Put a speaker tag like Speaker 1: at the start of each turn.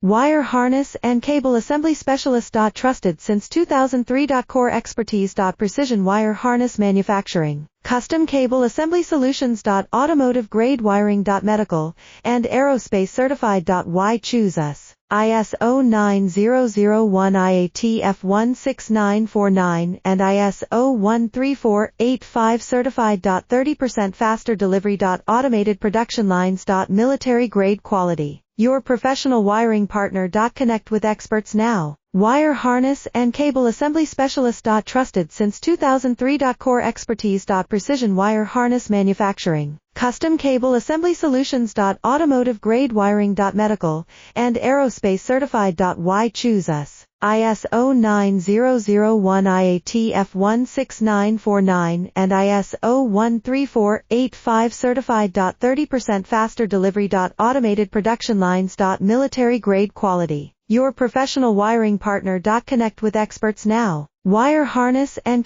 Speaker 1: Wire harness and cable assembly specialist. Trusted since 2003. Core expertise. Precision wire harness manufacturing, custom cable assembly solutions. Automotive grade wiring. Medical and aerospace certified. Why choose us? ISO 9001 IATF 16949 and ISO 13485 certified. 30% faster delivery. Automated production lines. Military grade quality. Your professional wiring partner. Connect with experts now. Wire harness and cable assembly specialist. Trusted since 2003. Core expertise. Precision wire harness manufacturing, custom cable assembly solutions. Automotive grade wiring. Medical and aerospace certified. Why choose us? ISO 9001 IATF 16949 and ISO 13485 certified. 30% faster delivery. Automated production lines. Military grade quality. Your professional wiring partner. Connect with experts now. Wire harness and